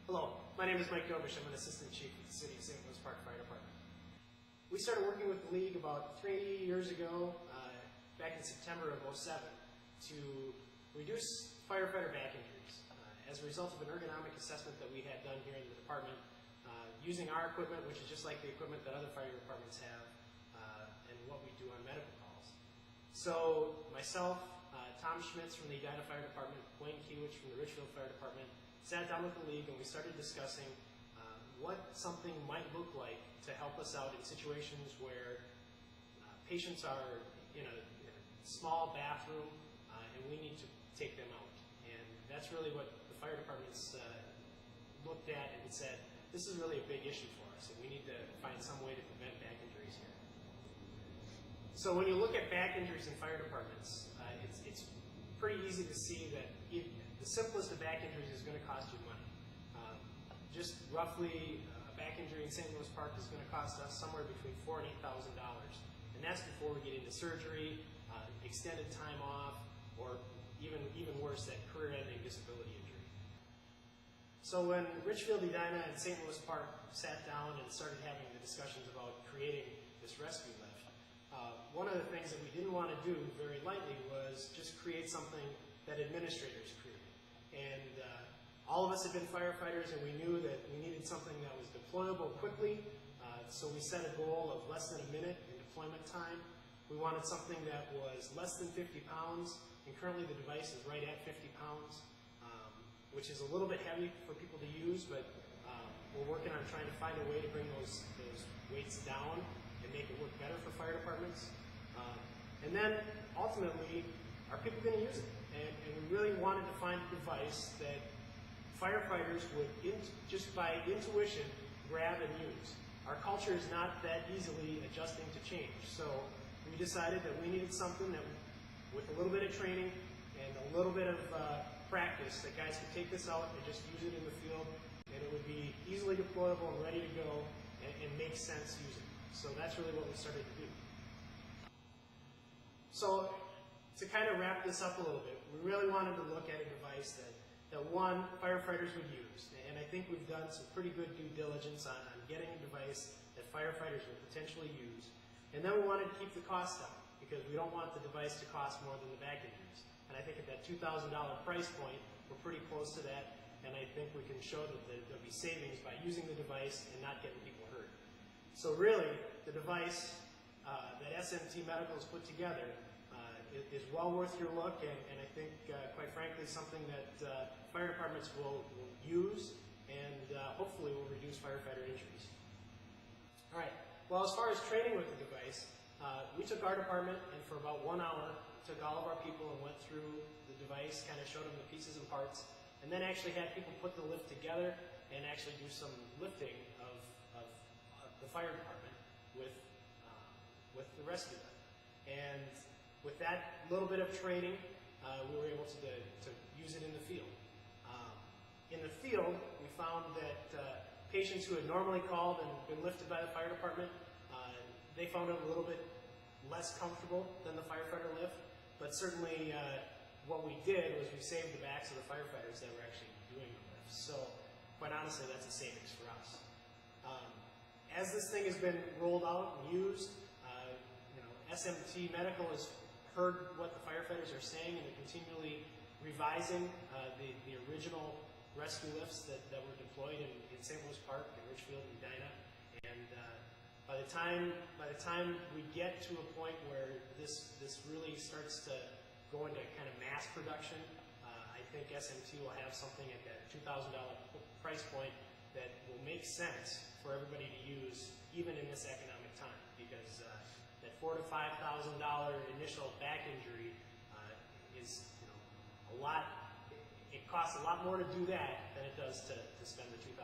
Hello, my name is Mike Dobish. I'm an assistant chief with the City of St. Louis Park Fire Department. We started working with the League about 3 years ago, back in September of '07, to reduce firefighter back injuries as a result of an ergonomic assessment that we had done here in the department using our equipment, which is just like the equipment that other fire departments have, and what we do on medical calls. So myself, Tom Schmitz from the Edina Fire Department, Wayne Kiewicz from the Richfield Fire Department, sat down with the League and we started discussing what something might look like to help us out in situations where patients are in a small bathroom and we need to take them out. And that's really what the fire departments looked at and said, this is really a big issue for us and we need to find some way to prevent back injuries here. So when you look at back injuries in fire departments, it's pretty easy to see that the simplest of back injuries is going to cost you money. Just roughly, a back injury in St. Louis Park is going to cost us somewhere between $4,000 and $8,000. And that's before we get into surgery, extended time off, or even worse, that career-ending disability injury. So when Richfield, Edina, and St. Louis Park sat down and started having the discussions about creating this rescue lift, one of the things that we didn't want to do very lightly was just create something that administrators created. And all of us had been firefighters and we knew that we needed something that was deployable quickly, so we set a goal of less than a minute in deployment time. We wanted something that was less than 50 pounds, and currently the device is right at 50 pounds, which is a little bit heavy for people to use, but we're working on trying to find a way to bring those weights down and make it work better for fire departments. And then, ultimately, are people going to use it? And we really wanted to find a device that firefighters would, just by intuition, grab and use. Our culture is not that easily adjusting to change. So we decided that we needed something that, with a little bit of training and a little bit of practice, that guys could take this out and just use it in the field, and it would be easily deployable and ready to go and make sense using it. So that's really what we started to do. So to kind of wrap this up a little bit, we really wanted to look at a device that one, firefighters would use. And I think we've done some pretty good due diligence on getting a device that firefighters would potentially use. And then we wanted to keep the cost down because we don't want the device to cost more than the back injuries. And I think at that $2,000 price point, we're pretty close to that. And I think we can show that there'll be savings by using the device and not getting people hurt. So really, the device that SMT Medical has put together is well worth your look, and I think, quite frankly, something that fire departments will use and hopefully will reduce firefighter injuries. All right. Well, as far as training with the device, we took our department and for about 1 hour, took all of our people and went through the device, kind of showed them the pieces and parts, and then actually had people put the lift together and actually do some lifting of the fire department with the rescue lift. And with that little bit of training, we were able to use it in the field. In the field, we found that patients who had normally called and been lifted by the fire department, they found it a little bit less comfortable than the firefighter lift, but certainly what we did was we saved the backs of the firefighters that were actually doing the lift. So quite honestly, that's a savings for us. As this thing has been rolled out and used, SMT Medical has heard what the firefighters are saying and they're continually revising the original rescue lifts that were deployed in St. Louis Park and Richfield and Edina. And by the time we get to a point where this really starts to go into kind of mass production, I think SMT will have something at that $2,000 price point that will make sense for everybody to use even in this economic time, because that $4,000 to $5,000 initial back injury is a lot. It costs a lot more to do that than it does to spend the $2,000.